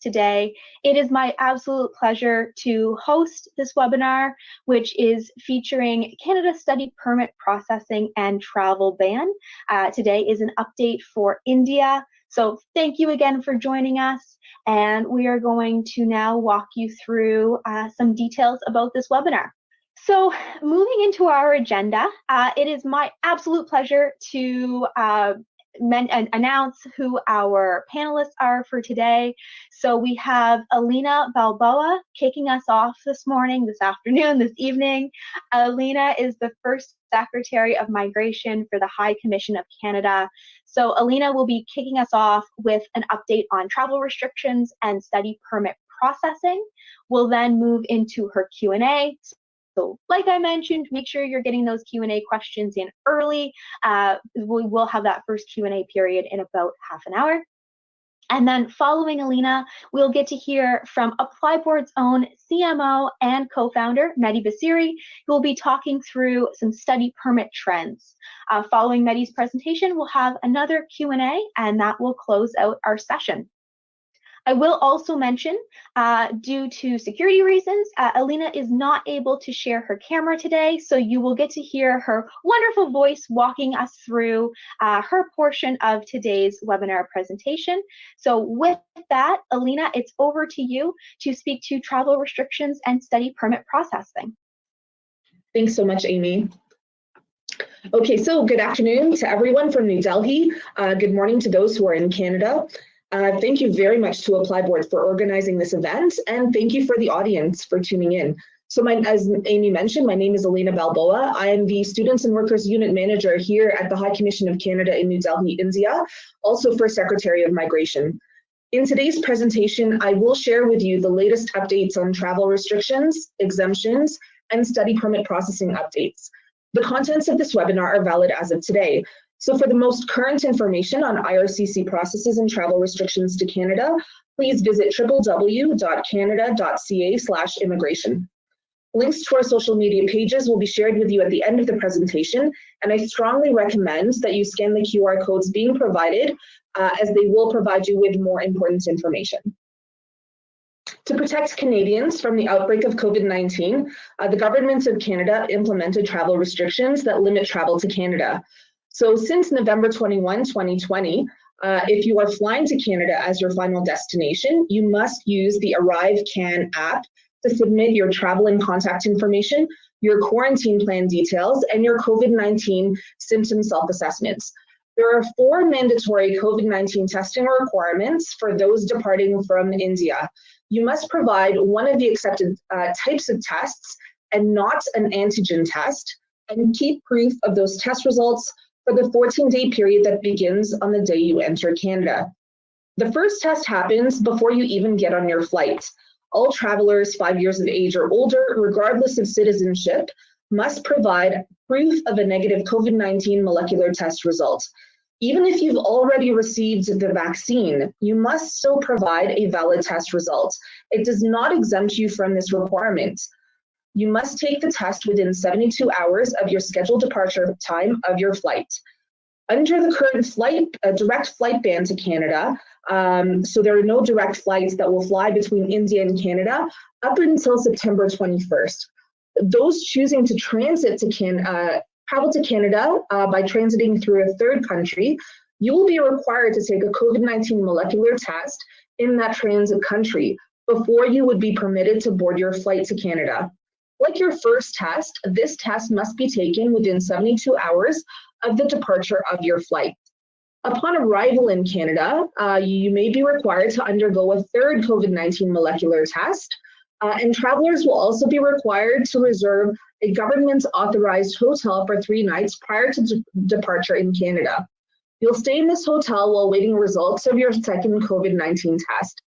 today. It is my absolute pleasure to host this webinar, which is featuring Canada Study Permit Processing and Travel Ban. Today is an update for India. So thank you again for joining us. And we are going to now walk you through some details about this webinar. So moving into our agenda, it is my absolute pleasure to announce who our panelists are for today. So we have Alina Balboa kicking us off this morning, this afternoon, this evening. Alina is the first Secretary of Migration for the High Commission of Canada. So Alina will be kicking us off with an update on travel restrictions and study permit processing. We'll then move into her Q&A. So like I mentioned, make sure you're getting those Q&A questions in early. We will have that first Q&A period in about half an hour. And then following Alina, we'll get to hear from ApplyBoard's own CMO and co-founder, Mehdi Basiri, who will be talking through some study permit trends. Following Mehdi's presentation, we'll have another Q&A, and that will close out our session. I will also mention, due to security reasons, Alina is not able to share her camera today, so you will get to hear her wonderful voice walking us through her portion of today's webinar presentation. So with that, Alina, it's over to you to speak to travel restrictions and study permit processing. Thanks so much, Amy. Okay, so good afternoon to everyone from New Delhi. Good morning to those who are in Canada. Thank you very much to ApplyBoard for organizing this event, and thank you for the audience for tuning in. So as Amy mentioned, my name is Alina Balboa. I am the Students and Workers Unit Manager here at the High Commission of Canada in New Delhi, India, also for Secretary of Migration. In today's presentation, I will share with you the latest updates on travel restrictions, exemptions, and study permit processing updates. The contents of this webinar are valid as of today. So for the most current information on IRCC processes and travel restrictions to Canada, please visit www.canada.ca/immigration. Links to our social media pages will be shared with you at the end of the presentation, and I strongly recommend that you scan the QR codes being provided, as they will provide you with more important information. To protect Canadians from the outbreak of COVID-19, the Government of Canada implemented travel restrictions that limit travel to Canada. So since November 21, 2020, if you are flying to Canada as your final destination, you must use the ArriveCAN app to submit your travel and contact information, your quarantine plan details, and your COVID-19 symptom self-assessments. There are 4 mandatory COVID-19 testing requirements for those departing from India. You must provide one of the accepted types of tests and not an antigen test, and keep proof of those test results for the 14-day period that begins on the day you enter Canada. The first test happens before you even get on your flight. All travelers 5 years of age or older, regardless of citizenship, must provide proof of a negative COVID-19 molecular test result. Even if you've already received the vaccine, you must still provide a valid test result. It does not exempt you from this requirement. You must take the test within 72 hours of your scheduled departure time of your flight. Under the current direct flight ban to Canada, so there are no direct flights that will fly between India and Canada up until September 21st. Those choosing to transit to travel to Canada by transiting through a third country, you will be required to take a COVID-19 molecular test in that transit country before you would be permitted to board your flight to Canada. Like your first test, this test must be taken within 72 hours of the departure of your flight. Upon arrival in Canada, you may be required to undergo a third COVID-19 molecular test, and travelers will also be required to reserve a government-authorized hotel for 3 nights prior to departure in Canada. You'll stay in this hotel while waiting results of your second COVID-19 test.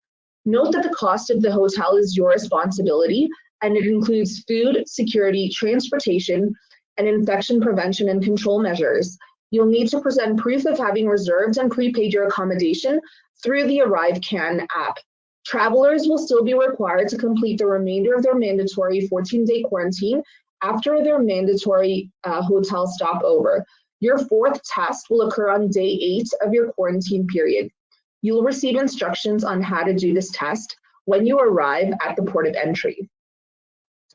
Note that the cost of the hotel is your responsibility, and it includes food, security, transportation, and infection prevention and control measures. You'll need to present proof of having reserved and prepaid your accommodation through the ArriveCAN app. Travelers will still be required to complete the remainder of their mandatory 14-day quarantine after their mandatory hotel stopover. Your 4th test will occur on day 8 of your quarantine period. You'll receive instructions on how to do this test when you arrive at the port of entry.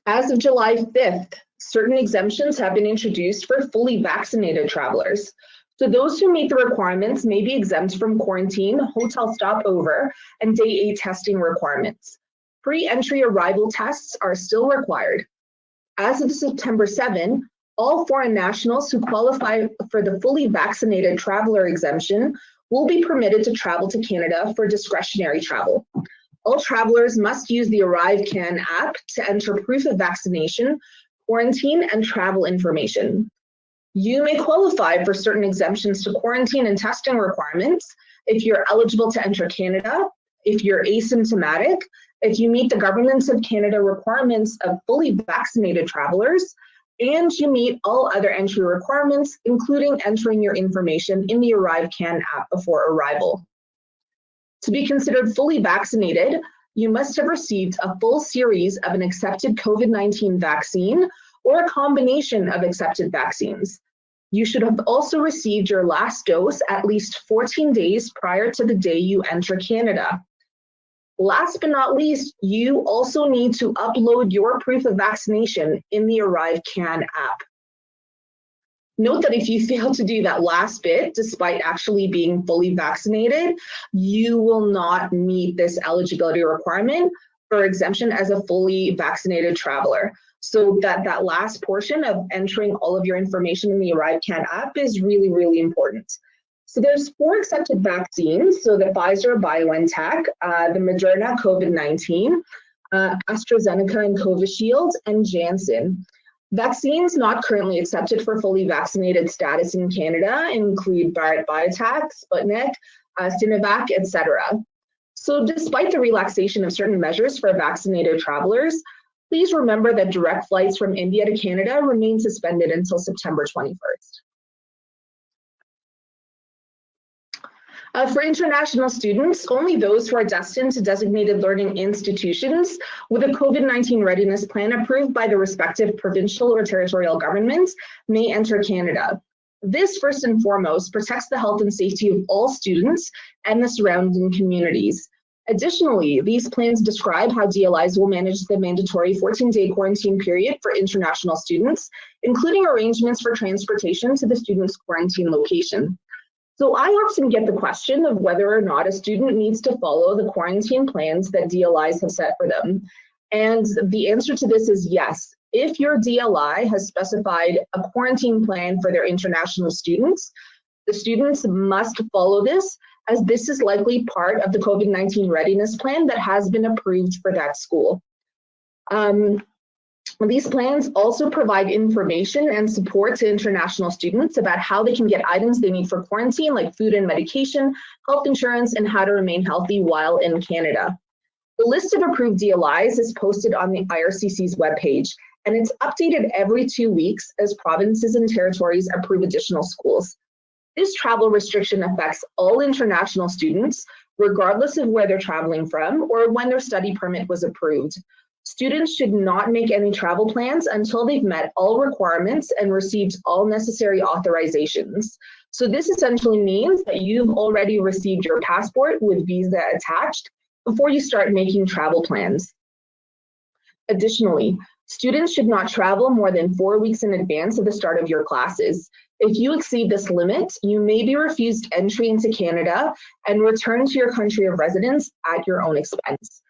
As of July 5th, certain exemptions have been introduced for fully vaccinated travelers. So those who meet the requirements may be exempt from quarantine, hotel stopover, and day 8 testing requirements. Pre-entry arrival tests are still required. As of September 7, all foreign nationals who qualify for the fully vaccinated traveler exemption will be permitted to travel to Canada for discretionary travel. All travelers must use the ArriveCan app to enter proof of vaccination, quarantine, and travel information. You may qualify for certain exemptions to quarantine and testing requirements if you're eligible to enter Canada, if you're asymptomatic, if you meet the Government of Canada requirements of fully vaccinated travelers, and you meet all other entry requirements, including entering your information in the ArriveCan app before arrival. To be considered fully vaccinated, you must have received a full series of an accepted COVID-19 vaccine or a combination of accepted vaccines. You should have also received your last dose at least 14 days prior to the day you enter Canada. Last but not least, you also need to upload your proof of vaccination in the ArriveCan app. Note that if you fail to do that last bit, despite actually being fully vaccinated, you will not meet this eligibility requirement for exemption as a fully vaccinated traveler. So that last portion of entering all of your information in the ArriveCan app is really, really important. So there's 4 accepted vaccines, so the Pfizer-BioNTech, the Moderna COVID-19, AstraZeneca and Covishield, and Janssen. Vaccines not currently accepted for fully vaccinated status in Canada include Bharat Biotech, Sputnik, Sinovac, etc. So despite the relaxation of certain measures for vaccinated travelers, please remember that direct flights from India to Canada remain suspended until September 21st. For international students, only those who are destined to designated learning institutions with a COVID-19 readiness plan approved by the respective provincial or territorial governments may enter Canada. This, first and foremost, protects the health and safety of all students and the surrounding communities. Additionally, these plans describe how DLIs will manage the mandatory 14-day quarantine period for international students, including arrangements for transportation to the student's quarantine location. So I often get the question of whether or not a student needs to follow the quarantine plans that DLIs have set for them. And the answer to this is yes. If your DLI has specified a quarantine plan for their international students, the students must follow this, as this is likely part of the COVID-19 readiness plan that has been approved for that school. These plans also provide information and support to international students about how they can get items they need for quarantine, like food and medication, health insurance, and how to remain healthy while in Canada. The list of approved DLIs is posted on the IRCC's webpage, and it's updated every 2 weeks as provinces and territories approve additional schools. This travel restriction affects all international students, regardless of where they're traveling from or when their study permit was approved. Students should not make any travel plans until they've met all requirements and received all necessary authorizations. So this essentially means that you've already received your passport with visa attached before you start making travel plans. Additionally, students should not travel more than 4 weeks in advance of the start of your classes. If you exceed this limit, you may be refused entry into Canada and return to your country of residence at your own expense.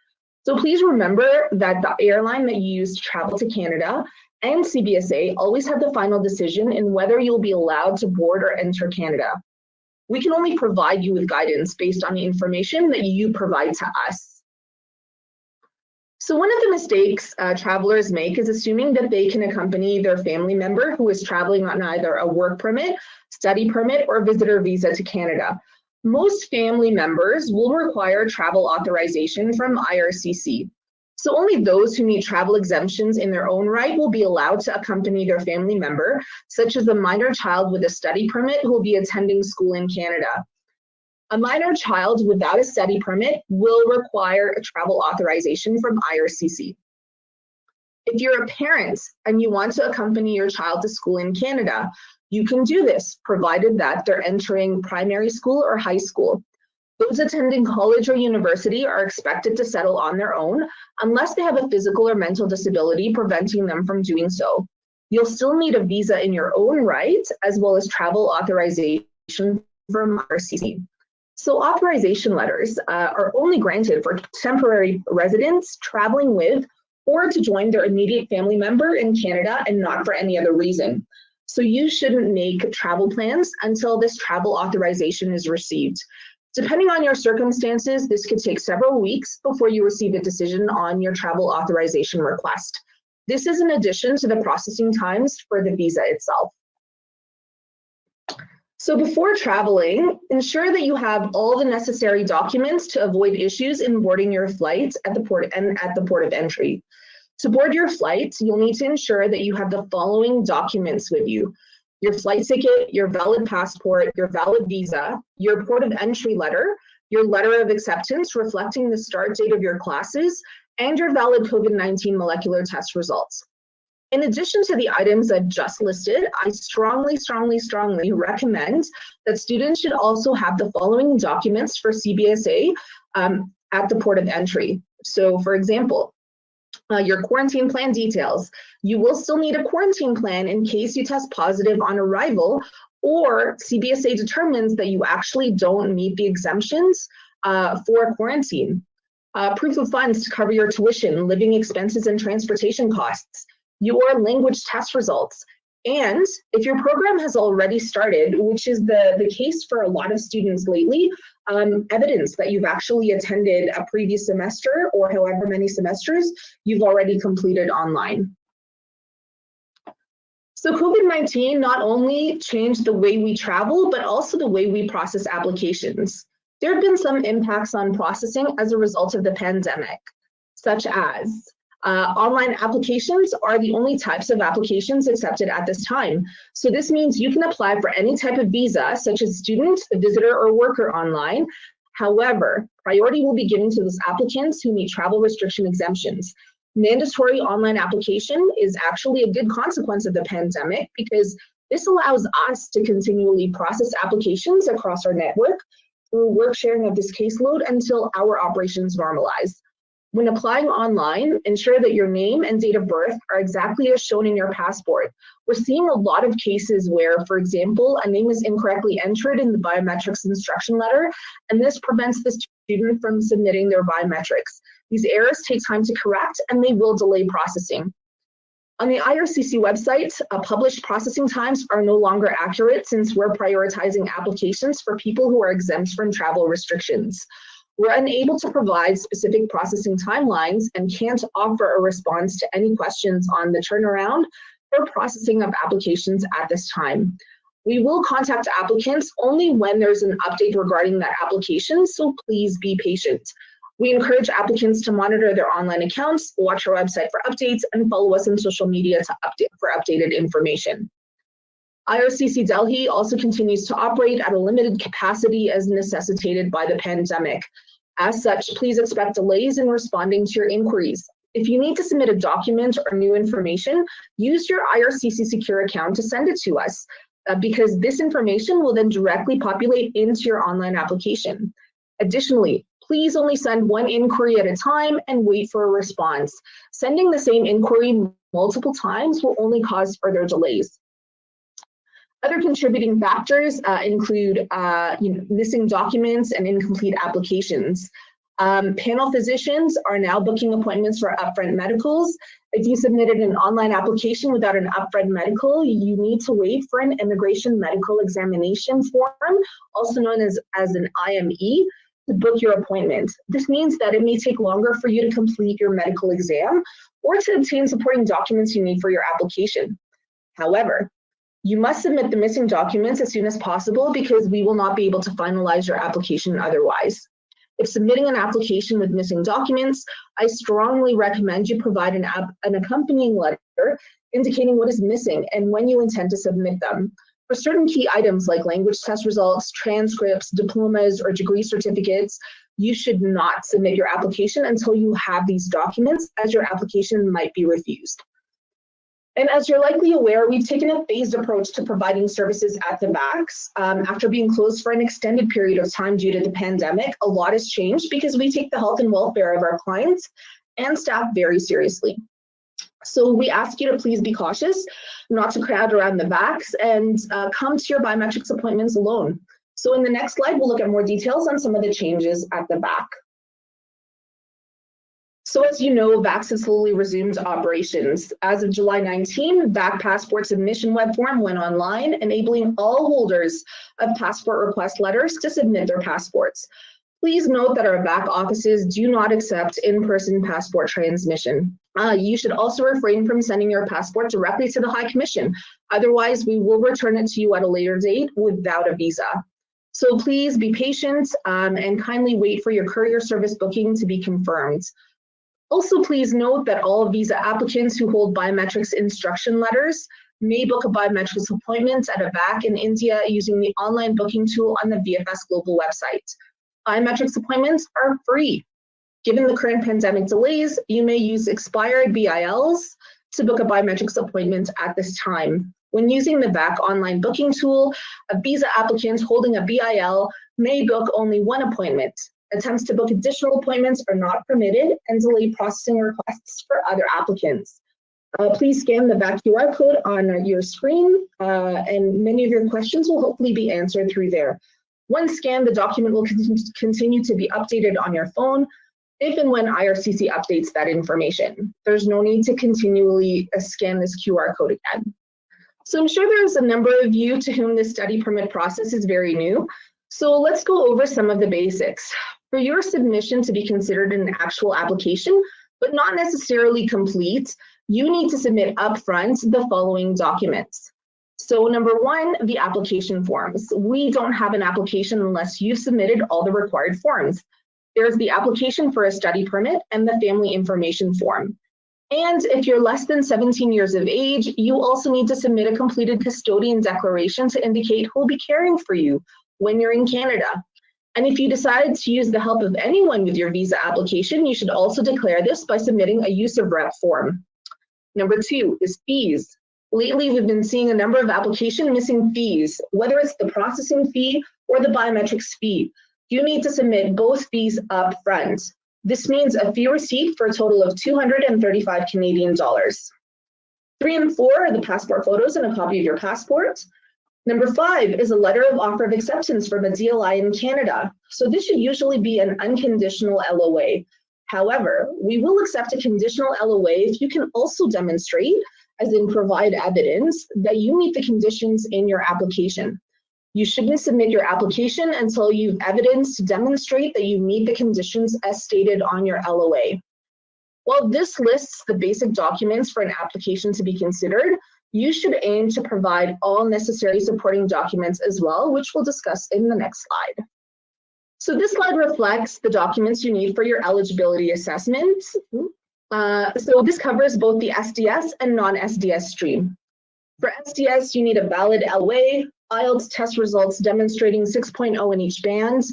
So please remember that the airline that you use to travel to Canada and CBSA always have the final decision in whether you'll be allowed to board or enter Canada. We can only provide you with guidance based on the information that you provide to us. So one of the mistakes travelers make is assuming that they can accompany their family member who is traveling on either a work permit, study permit, or visitor visa to Canada. Most family members will require travel authorization from IRCC. So only those who need travel exemptions in their own right will be allowed to accompany their family member, such as a minor child with a study permit who will be attending school in Canada. A minor child without a study permit will require a travel authorization from IRCC. If you're a parent and you want to accompany your child to school in Canada, you can do this, provided that they're entering primary school or high school. Those attending college or university are expected to settle on their own unless they have a physical or mental disability preventing them from doing so. You'll still need a visa in your own right, as well as travel authorization from RCC. So authorization letters are only granted for temporary residents traveling with or to join their immediate family member in Canada and not for any other reason. So you shouldn't make travel plans until this travel authorization is received. Depending on your circumstances, this could take several weeks before you receive a decision on your travel authorization request. This is in addition to the processing times for the visa itself. So before traveling, ensure that you have all the necessary documents to avoid issues in boarding your flight at the port and at the port of entry. To board your flight, you'll need to ensure that you have the following documents with you: your flight ticket, your valid passport, your valid visa, your port of entry letter, your letter of acceptance reflecting the start date of your classes, and your valid COVID-19 molecular test results. In addition to the items I've just listed, I strongly recommend that students should also have the following documents for CBSA at the port of entry. So for example, your quarantine plan details. You will still need a quarantine plan in case you test positive on arrival or CBSA determines that you actually don't meet the exemptions for quarantine. Proof of funds to cover your tuition, living expenses, and transportation costs. Your language test results. And if your program has already started, which is the case for a lot of students lately, evidence that you've actually attended a previous semester or however many semesters you've already completed online. So COVID-19 not only changed the way we travel, but also the way we process applications. There have been some impacts on processing as a result of the pandemic, such as online applications are the only types of applications accepted at this time. So this means you can apply for any type of visa, such as student, visitor, or worker online. However, priority will be given to those applicants who meet travel restriction exemptions. Mandatory online application is actually a good consequence of the pandemic because this allows us to continually process applications across our network through work sharing of this caseload until our operations normalize. When applying online, ensure that your name and date of birth are exactly as shown in your passport. We're seeing a lot of cases where, for example, a name is incorrectly entered in the biometrics instruction letter, and this prevents the student from submitting their biometrics. These errors take time to correct, and they will delay processing. On the IRCC website, published processing times are no longer accurate since we're prioritizing applications for people who are exempt from travel restrictions. We're unable to provide specific processing timelines and can't offer a response to any questions on the turnaround or processing of applications at this time. We will contact applicants only when there's an update regarding that application, so please be patient. We encourage applicants to monitor their online accounts, watch our website for updates, and follow us on social media for updated information. IRCC Delhi also continues to operate at a limited capacity as necessitated by the pandemic. As such, please expect delays in responding to your inquiries. If you need to submit a document or new information, use your IRCC Secure account to send it to us because this information will then directly populate into your online application. Additionally, please only send one inquiry at a time and wait for a response. Sending the same inquiry multiple times will only cause further delays. Other contributing factors include missing documents and incomplete applications. Panel physicians are now booking appointments for upfront medicals. If you submitted an online application without an upfront medical, you need to wait for an immigration medical examination form, also known as an IME, to book your appointment. This means that it may take longer for you to complete your medical exam or to obtain supporting documents you need for your application. However, you must submit the missing documents as soon as possible because we will not be able to finalize your application otherwise. If submitting an application with missing documents, I strongly recommend you provide an accompanying letter indicating what is missing and when you intend to submit them. For certain key items like language test results, transcripts, diplomas, or degree certificates, you should not submit your application until you have these documents, as your application might be refused. And as you're likely aware, we've taken a phased approach to providing services at the VACs. After being closed for an extended period of time due to the pandemic, a lot has changed because we take the health and welfare of our clients and staff very seriously. So we ask you to please be cautious, not to crowd around the VACs, and come to your biometrics appointments alone. So in the next slide, we'll look at more details on some of the changes at the VAC. So as you know, VACs has slowly resumed operations. As of July 19, VAC passport submission web form went online, enabling all holders of passport request letters to submit their passports. Please note that our VAC offices do not accept in-person passport transmission. You should also refrain from sending your passport directly to the High Commission. Otherwise, we will return it to you at a later date without a visa. So please be patient and kindly wait for your courier service booking to be confirmed. Also, please note that all visa applicants who hold biometrics instruction letters may book a biometrics appointment at a VAC in India using the online booking tool on the VFS Global website. Biometrics appointments are free. Given the current pandemic delays, you may use expired BILs to book a biometrics appointment at this time. When using the VAC online booking tool, a visa applicant holding a BIL may book only one appointment. Attempts to book additional appointments are not permitted and delay processing requests for other applicants. Please scan the VAC QR code on your screen, and many of your questions will hopefully be answered through there. Once scanned, the document will continue to be updated on your phone if and when IRCC updates that information. There's no need to continually scan this QR code again. So I'm sure there's a number of you to whom this study permit process is very new. So let's go over some of the basics. For your submission to be considered an actual application, but not necessarily complete, you need to submit upfront the following documents. So number one, the application forms. We don't have an application unless you've submitted all the required forms. There's the application for a study permit and the family information form. And if you're less than 17 years of age, you also need to submit a completed custodian declaration to indicate who will be caring for you when you're in Canada. And if you decide to use the help of anyone with your visa application, you should also declare this by submitting a use of rep form. Number two is fees. Lately, we've been seeing a number of applications missing fees, whether it's the processing fee or the biometrics fee. You need to submit both fees up front. This means a fee receipt for a total of 235 Canadian dollars. 3 and 4 are the passport photos and a copy of your passport. Number 5 is a letter of offer of acceptance from a DLI in Canada. So this should usually be an unconditional LOA. However, we will accept a conditional LOA if you can also demonstrate, as in provide evidence, that you meet the conditions in your application. You shouldn't submit your application until you've evidence to demonstrate that you meet the conditions as stated on your LOA. While this lists the basic documents for an application to be considered, you should aim to provide all necessary supporting documents as well, which we'll discuss in the next slide. So this slide reflects the documents you need for your eligibility assessment. So this covers both the SDS and non-SDS stream. For SDS, you need a valid LOA, IELTS test results demonstrating 6.0 in each band,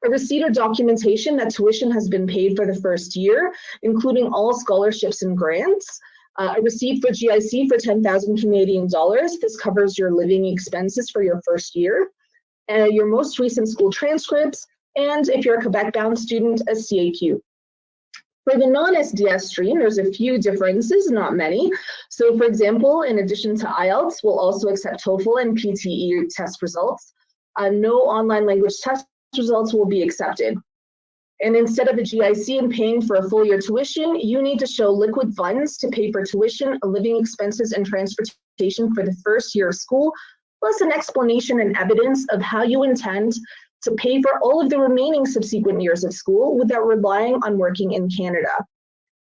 a receipt or documentation that tuition has been paid for the first year, including all scholarships and grants, a receipt for GIC for 10,000 Canadian dollars. This covers your living expenses for your first year, your most recent school transcripts, and if you're a Quebec-bound student, a CAQ. For the non-SDS stream, there's a few differences, not many. So for example, in addition to IELTS, we'll also accept TOEFL and PTE test results. No online language test results will be accepted. And instead of a GIC and paying for a full year tuition, you need to show liquid funds to pay for tuition, living expenses, and transportation for the first year of school, plus an explanation and evidence of how you intend to pay for all of the remaining subsequent years of school without relying on working in Canada.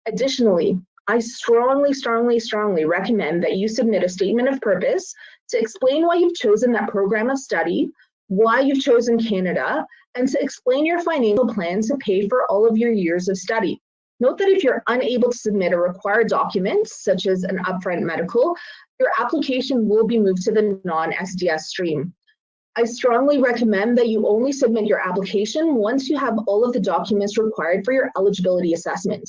Additionally, I strongly recommend that you submit a statement of purpose to explain why you've chosen that program of study, why you've chosen Canada, and to explain your financial plan to pay for all of your years of study. Note that if you're unable to submit a required document, such as an upfront medical, your application will be moved to the non-SDS stream. I strongly recommend that you only submit your application once you have all of the documents required for your eligibility assessment.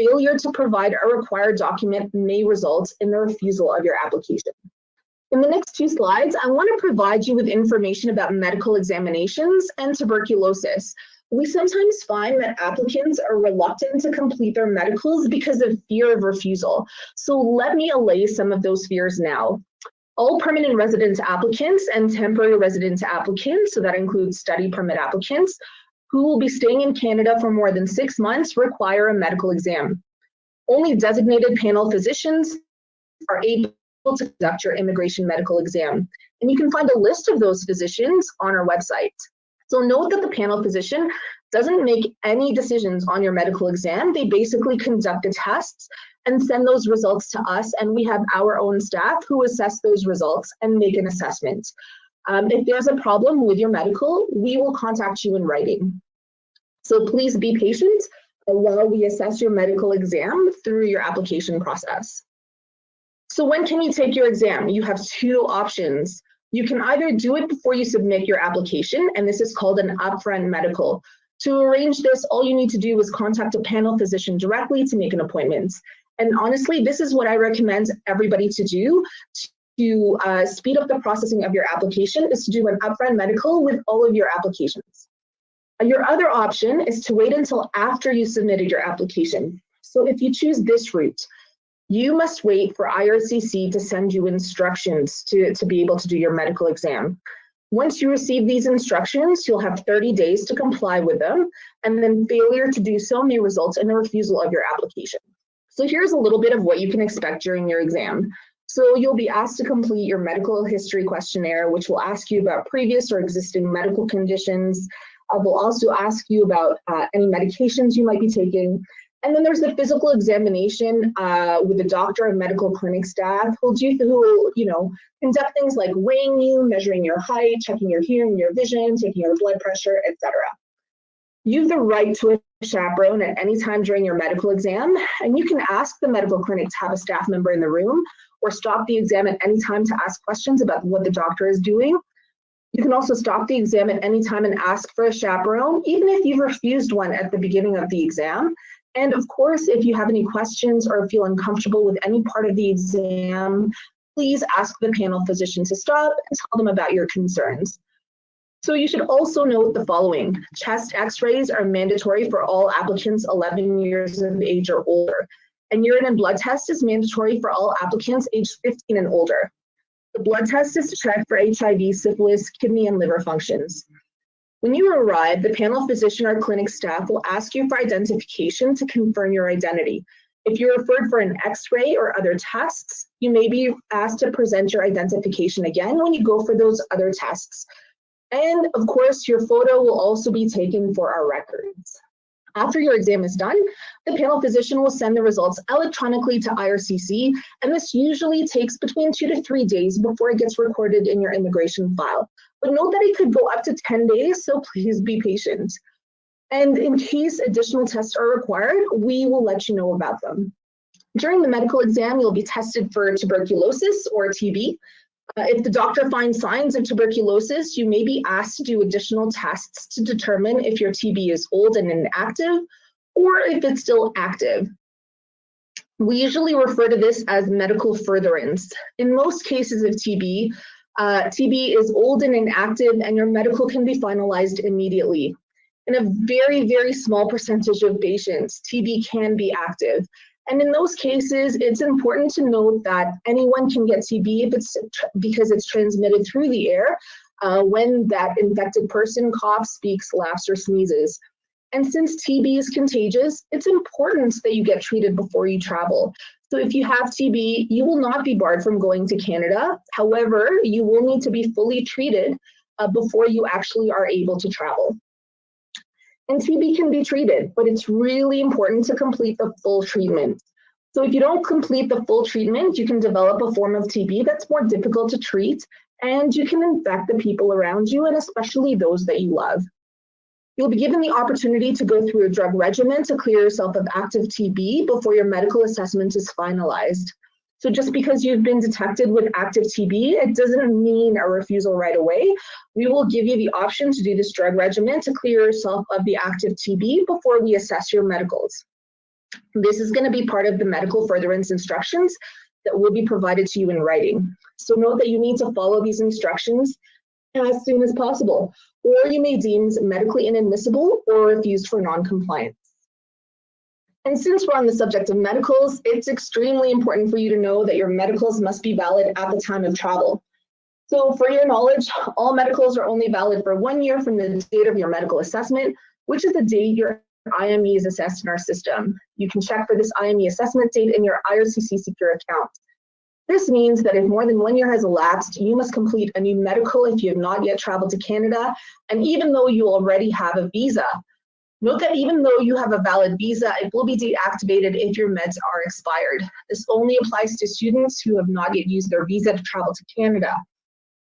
failure to provide a required document may result in the refusal of your application. In the next 2 slides, I want to provide you with information about medical examinations and tuberculosis. We sometimes find that applicants are reluctant to complete their medicals because of fear of refusal. So let me allay some of those fears now. All permanent resident applicants and temporary resident applicants, so that includes study permit applicants, who will be staying in Canada for more than 6 months require a medical exam. Only designated panel physicians are able to conduct your immigration medical exam. And you can find a list of those physicians on our website. So note that the panel physician doesn't make any decisions on your medical exam. They basically conduct the tests and send those results to us, and we have our own staff who assess those results and make an assessment. If there's a problem with your medical, we will contact you in writing. So please be patient while we assess your medical exam through your application process. So when can you take your exam? You have 2 options. You can either do it before you submit your application, and this is called an upfront medical. To arrange this, all you need to do is contact a panel physician directly to make an appointment. And honestly, this is what I recommend everybody to do to speed up the processing of your application, is to do an upfront medical with all of your applications. Your other option is to wait until after you submitted your application. So if you choose this route, you must wait for IRCC to send you instructions to be able to do your medical exam. Once you receive these instructions, you'll have 30 days to comply with them, and then failure to do so may result in a refusal of your application. So here's a little bit of what you can expect during your exam. So you'll be asked to complete your medical history questionnaire, which will ask you about previous or existing medical conditions. We'll also ask you about any medications you might be taking. And then there's the physical examination with the doctor and medical clinic staff who will conduct things like weighing you, measuring your height, checking your hearing, your vision, taking your blood pressure, etc. You have the right to a chaperone at any time during your medical exam, and you can ask the medical clinic to have a staff member in the room or stop the exam at any time to ask questions about what the doctor is doing. You can also stop the exam at any time and ask for a chaperone, even if you've refused one at the beginning of the exam. And of course, if you have any questions or feel uncomfortable with any part of the exam, please ask the panel physician to stop and tell them about your concerns. So you should also note the following. Chest x-rays are mandatory for all applicants 11 years of age or older. And urine and blood test is mandatory for all applicants aged 15 and older. The blood test is to check for HIV, syphilis, kidney, and liver functions. When you arrive, the panel physician or clinic staff will ask you for identification to confirm your identity. If you're referred for an x-ray or other tests, you may be asked to present your identification again when you go for those other tests. And of course, your photo will also be taken for our records. After your exam is done, the panel physician will send the results electronically to IRCC, and this usually takes between 2 to 3 days before it gets recorded in your immigration file. But note that it could go up to 10 days, so please be patient. And in case additional tests are required, we will let you know about them. During the medical exam, you'll be tested for tuberculosis or TB. If the doctor finds signs of tuberculosis, you may be asked to do additional tests to determine if your TB is old and inactive or if it's still active. We usually refer to this as medical furtherance. In most cases of TB, TB is old and inactive, and your medical can be finalized immediately. In a very, very small percentage of patients, TB can be active. And in those cases, it's important to note that anyone can get TB because it's transmitted through the air when that infected person coughs, speaks, laughs, or sneezes. And since TB is contagious, it's important that you get treated before you travel. So if you have TB, you will not be barred from going to Canada. However, you will need to be fully treated before you actually are able to travel. And TB can be treated, but it's really important to complete the full treatment. So if you don't complete the full treatment, you can develop a form of TB that's more difficult to treat, and you can infect the people around you, and especially those that you love. You'll be given the opportunity to go through a drug regimen to clear yourself of active TB before your medical assessment is finalized. So just because you've been detected with active TB, it doesn't mean a refusal right away. We will give you the option to do this drug regimen to clear yourself of the active TB before we assess your medicals. This is going to be part of the medical furtherance instructions that will be provided to you in writing. So note that you need to follow these instructions as soon as possible, or you may deem medically inadmissible or refused for non-compliance. And since we're on the subject of medicals, it's extremely important for you to know that your medicals must be valid at the time of travel. So for your knowledge, all medicals are only valid for 1 year from the date of your medical assessment, which is the date your IME is assessed in our system. You can check for this IME assessment date in your IRCC Secure account. This means that if more than 1 year has elapsed, you must complete a new medical if you have not yet traveled to Canada, and even though you already have a visa. Note that even though you have a valid visa, it will be deactivated if your meds are expired. This only applies to students who have not yet used their visa to travel to Canada.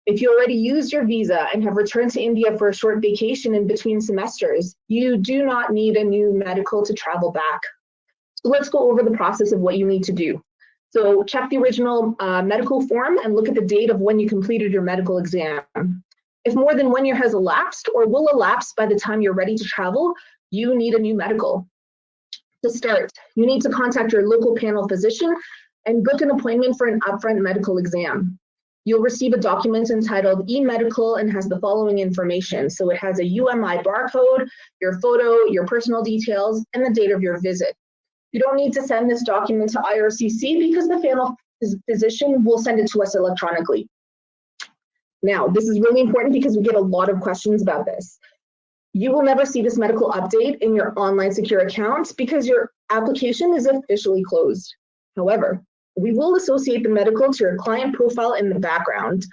If you already used your visa and have returned to India for a short vacation in between semesters, you do not need a new medical to travel back. So let's go over the process of what you need to do. So check the original medical form and look at the date of when you completed your medical exam. If more than 1 year has elapsed or will elapse by the time you're ready to travel, you need a new medical. To start, you need to contact your local panel physician and book an appointment for an upfront medical exam. You'll receive a document entitled e-medical and has the following information. So it has a UMI barcode, your photo, your personal details, and the date of your visit. You don't need to send this document to IRCC because the panel physician will send it to us electronically. Now, this is really important because we get a lot of questions about this. You will never see this medical update in your online secure account because your application is officially closed. However, we will associate the medical to your client profile in the background.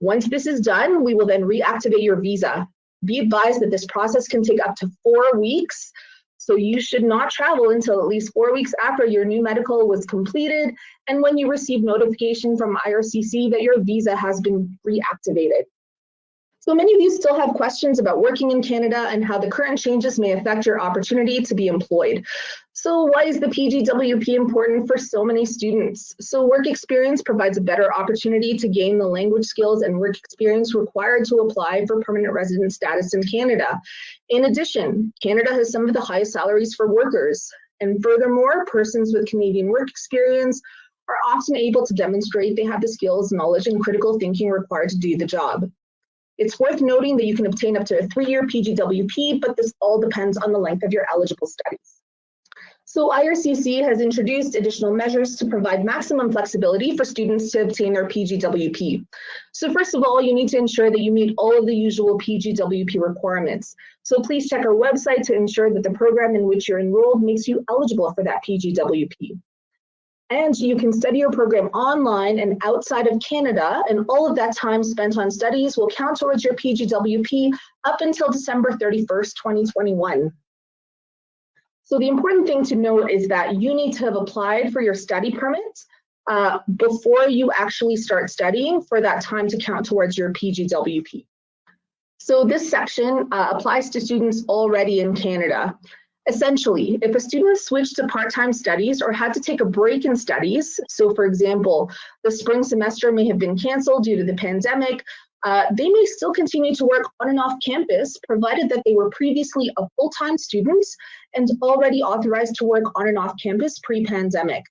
Once this is done, we will then reactivate your visa. Be advised that this process can take up to 4 weeks. So you should not travel until at least 4 weeks after your new medical was completed and when you receive notification from IRCC that your visa has been reactivated. So many of you still have questions about working in Canada and how the current changes may affect your opportunity to be employed. So why is the PGWP important for so many students? So work experience provides a better opportunity to gain the language skills and work experience required to apply for permanent resident status in Canada. In addition, Canada has some of the highest salaries for workers. And furthermore, persons with Canadian work experience are often able to demonstrate they have the skills, knowledge, and critical thinking required to do the job. It's worth noting that you can obtain up to a 3-year PGWP, but this all depends on the length of your eligible studies. So IRCC has introduced additional measures to provide maximum flexibility for students to obtain their PGWP. So first of all, you need to ensure that you meet all of the usual PGWP requirements. So please check our website to ensure that the program in which you're enrolled makes you eligible for that PGWP. And you can study your program online and outside of Canada, and all of that time spent on studies will count towards your PGWP up until December 31st, 2021. So the important thing to note is that you need to have applied for your study permit before you actually start studying for that time to count towards your PGWP. So this section applies to students already in Canada. Essentially, if a student switched to part-time studies or had to take a break in studies, so for example, the spring semester may have been canceled due to the pandemic, they may still continue to work on and off campus, provided that they were previously a full-time student and already authorized to work on and off campus pre-pandemic.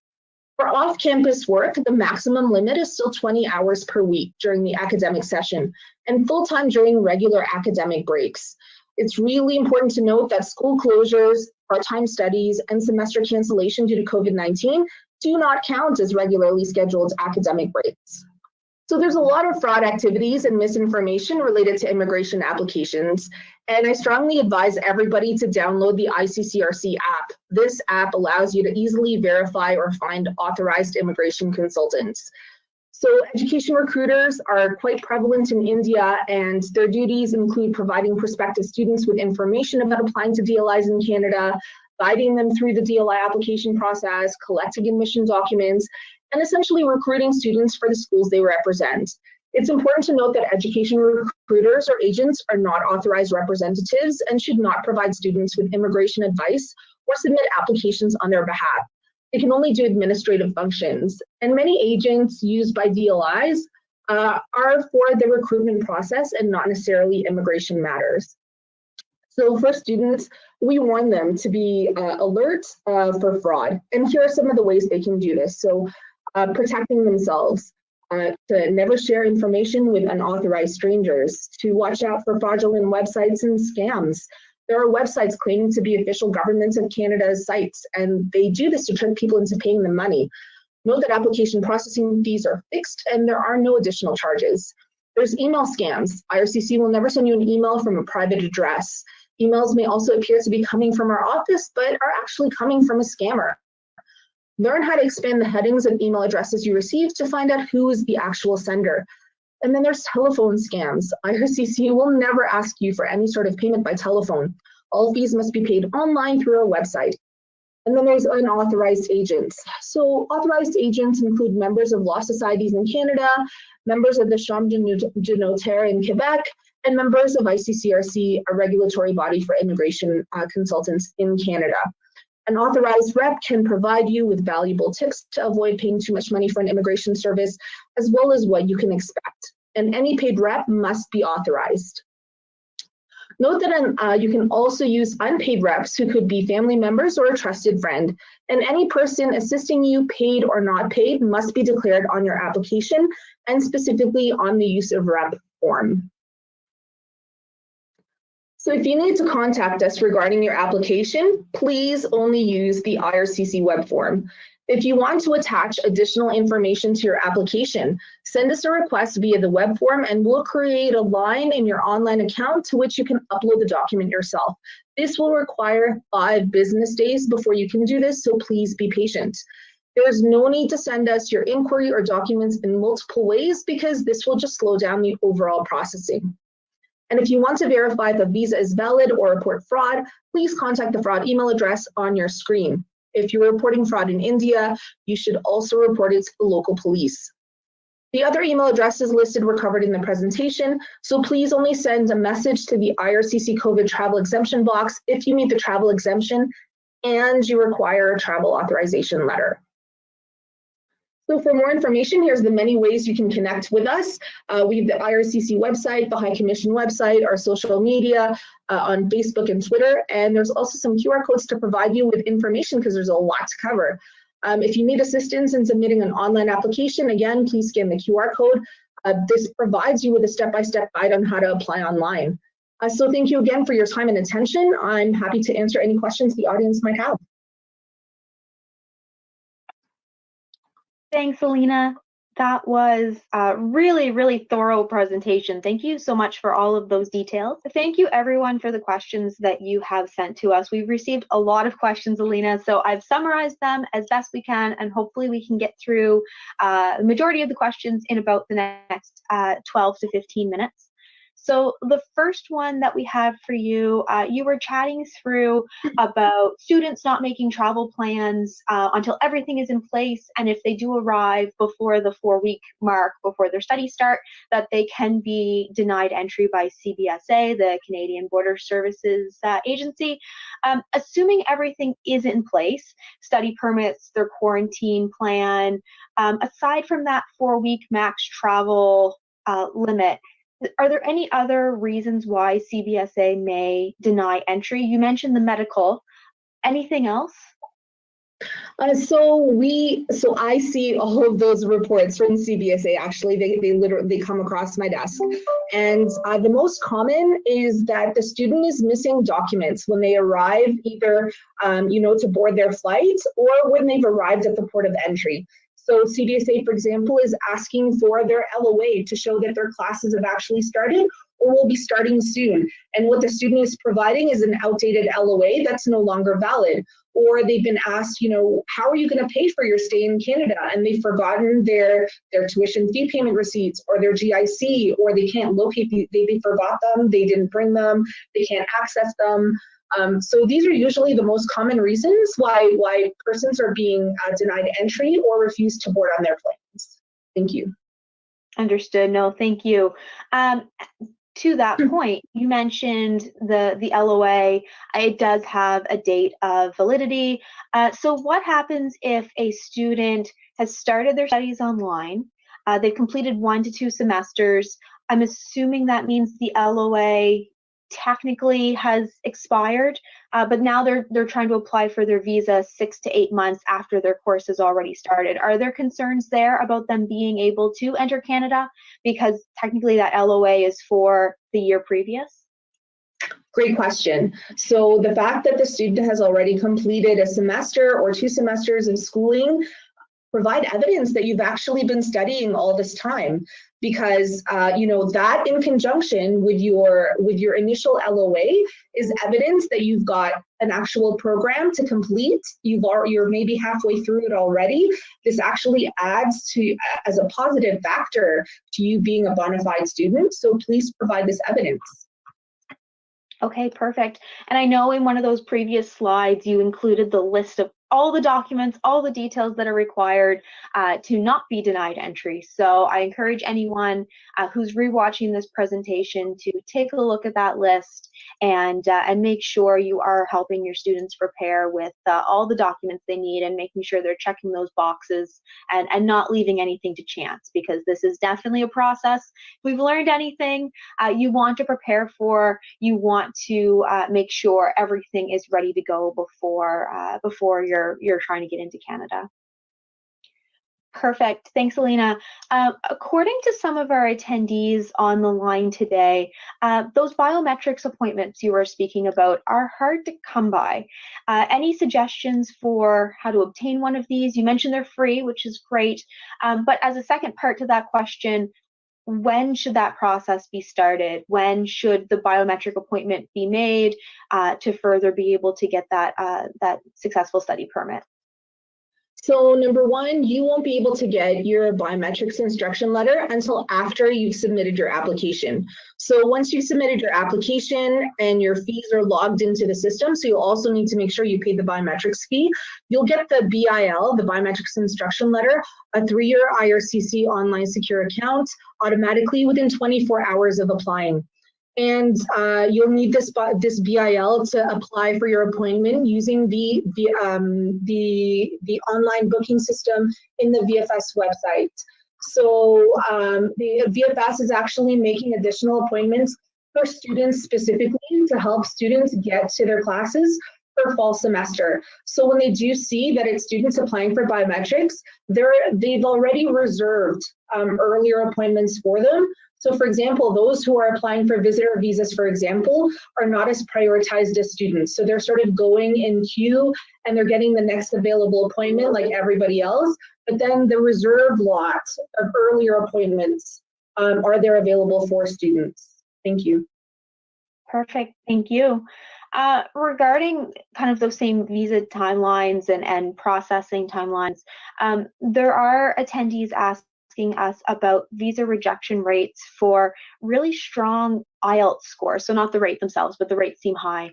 For off-campus work, the maximum limit is still 20 hours per week during the academic session and full-time during regular academic breaks. It's really important to note that school closures, part-time studies, and semester cancellation due to COVID-19 do not count as regularly scheduled academic breaks. So there's a lot of fraud activities and misinformation related to immigration applications, and I strongly advise everybody to download the ICCRC app. This app allows you to easily verify or find authorized immigration consultants. So education recruiters are quite prevalent in India, and their duties include providing prospective students with information about applying to DLIs in Canada, guiding them through the DLI application process, collecting admission documents, and essentially recruiting students for the schools they represent. It's important to note that education recruiters or agents are not authorized representatives and should not provide students with immigration advice or submit applications on their behalf. They can only do administrative functions, and many agents used by DLIs are for the recruitment process and not necessarily immigration matters. So for students, we warn them to be alert for fraud. And here are some of the ways they can do this. So protecting themselves, to never share information with unauthorized strangers, to watch out for fraudulent websites and scams. There are websites claiming to be official government of Canada's sites, and they do this to trick people into paying them money. Note that application processing fees are fixed and there are no additional charges. There's email scams. IRCC will never send you an email from a private address. Emails may also appear to be coming from our office, but are actually coming from a scammer. Learn how to expand the headings of email addresses you receive to find out who is the actual sender. And then there's telephone scams. IRCC will never ask you for any sort of payment by telephone. All fees must be paid online through our website. And then there's unauthorized agents. So authorized agents include members of law societies in Canada, members of the Chambre de Notaire in Quebec, and members of ICCRC, a regulatory body for immigration consultants in Canada. An authorized rep can provide you with valuable tips to avoid paying too much money for an immigration service, as well as what you can expect. And any paid rep must be authorized. Note that you can also use unpaid reps who could be family members or a trusted friend. And any person assisting you, paid or not paid, must be declared on your application and specifically on the use of rep form. So if you need to contact us regarding your application, please only use the IRCC web form. If you want to attach additional information to your application, send us a request via the web form and we'll create a line in your online account to which you can upload the document yourself. This will require 5 business days before you can do this, so please be patient. There's no need to send us your inquiry or documents in multiple ways because this will just slow down the overall processing. And if you want to verify if a visa is valid or report fraud, please contact the fraud email address on your screen. If you're reporting fraud in India, you should also report it to the local police. The other email addresses listed were covered in the presentation, so please only send a message to the IRCC COVID travel exemption box if you meet the travel exemption and you require a travel authorization letter. So for more information, here's the many ways you can connect with us. We have the IRCC website, the High Commission website, our social media on Facebook and Twitter, and there's also some QR codes to provide you with information because there's a lot to cover. If you need assistance in submitting an online application, again, please scan the QR code. This provides you with a step-by-step guide on how to apply online. So thank you again for your time and attention. I'm happy to answer any questions the audience might have. Thanks, Alina. That was a really, really thorough presentation. Thank you so much for all of those details. Thank you, everyone, for the questions that you have sent to us. We've received a lot of questions, Alina, so I've summarized them as best we can, and hopefully we can get through the majority of the questions in about the next 12 to 15 minutes. So the first one that we have for you, you were chatting through about students not making travel plans until everything is in place, and if they do arrive before the 4-week mark, before their studies start, that they can be denied entry by CBSA, the Canadian Border Services Agency. Assuming everything is in place, study permits, their quarantine plan, aside from that 4-week max travel limit, are there any other reasons why CBSA may deny entry? You mentioned the medical. Anything else? So I see all of those reports from CBSA. Actually, they come across my desk, and the most common is that the student is missing documents when they arrive, either to board their flight or when they've arrived at the port of entry. So CBSA, for example, is asking for their LOA to show that their classes have actually started or will be starting soon. And what the student is providing is an outdated LOA that's no longer valid. Or they've been asked, how are you going to pay for your stay in Canada? And they've forgotten their tuition fee payment receipts or their GIC, or they can't locate, they forgot them, they didn't bring them, they can't access them. So these are usually the most common reasons why persons are being denied entry or refused to board on their planes. Thank you. Understood. No, thank you. To that point, you mentioned the LOA. It does have a date of validity. So what happens if a student has started their studies online, they've completed 1 to 2 semesters? I'm assuming that means the LOA technically has expired, but now they're trying to apply for their visa 6 to 8 months after their course has already started. Are there concerns there about them being able to enter Canada because technically that LOA is for the year previous? Great question. So the fact that the student has already completed a semester or 2 semesters of schooling provide evidence that you've actually been studying all this time, because that in conjunction with your initial LOA is evidence that you've got an actual program to complete. You're maybe halfway through it already. This actually adds to as a positive factor to you being a bona fide student. So please provide this evidence. Okay, perfect. And I know in one of those previous slides, you included the list of all the documents, all the details that are required to not be denied entry. So I encourage anyone who's rewatching this presentation to take a look at that list and make sure you are helping your students prepare with all the documents they need and making sure they're checking those boxes and not leaving anything to chance, because this is definitely a process. If we've learned anything you want to prepare for, you want to make sure everything is ready to go before you're trying to get into Canada. Perfect. Thanks, Alina. According to some of our attendees on the line today, those biometrics appointments you were speaking about are hard to come by. Any suggestions for how to obtain one of these? You mentioned they're free, which is great. But as a second part to that question, when should that process be started? When should the biometric appointment be made to further be able to get that successful study permit? So number one, you won't be able to get your biometrics instruction letter until after you've submitted your application. So once you've submitted your application and your fees are logged into the system, so you'll also need to make sure you pay the biometrics fee, you'll get the BIL, the biometrics instruction letter, a 3-year IRCC online secure account automatically within 24 hours of applying. And you'll need this BIL to apply for your appointment using the online booking system in the VFS website. So the VFS is actually making additional appointments for students specifically to help students get to their classes for fall semester. So when they do see that it's students applying for biometrics, they've already reserved earlier appointments for them. So for example, those who are applying for visitor visas, for example, are not as prioritized as students. So they're sort of going in queue and they're getting the next available appointment like everybody else. But then the reserve lot of earlier appointments are there available for students. Thank you. Perfect, thank you. Regarding kind of those same visa timelines and processing timelines, there are attendees asking us about visa rejection rates for really strong IELTS scores. So not the rate themselves, but the rates seem high.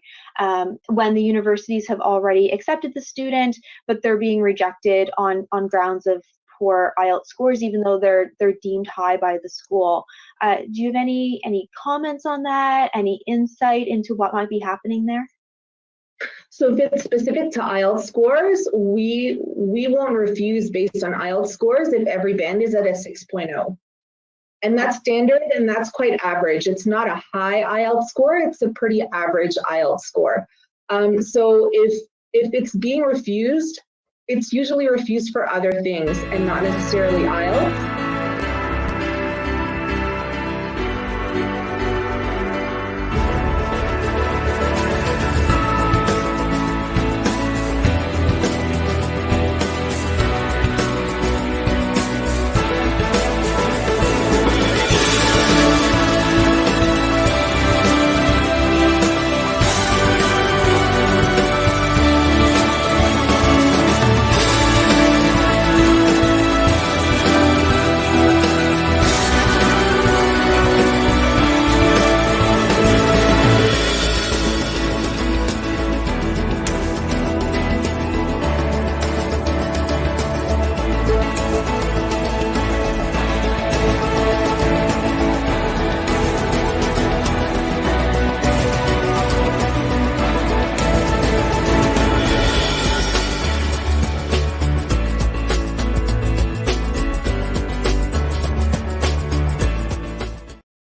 When the universities have already accepted the student, but they're being rejected on grounds of poor IELTS scores, even though they're deemed high by the school. Do you have any comments on that? Any insight into what might be happening there? So if it's specific to IELTS scores, we won't refuse based on IELTS scores if every band is at a 6.0. And that's standard and that's quite average. It's not a high IELTS score, it's a pretty average IELTS score. So if it's being refused, it's usually refused for other things and not necessarily IELTS.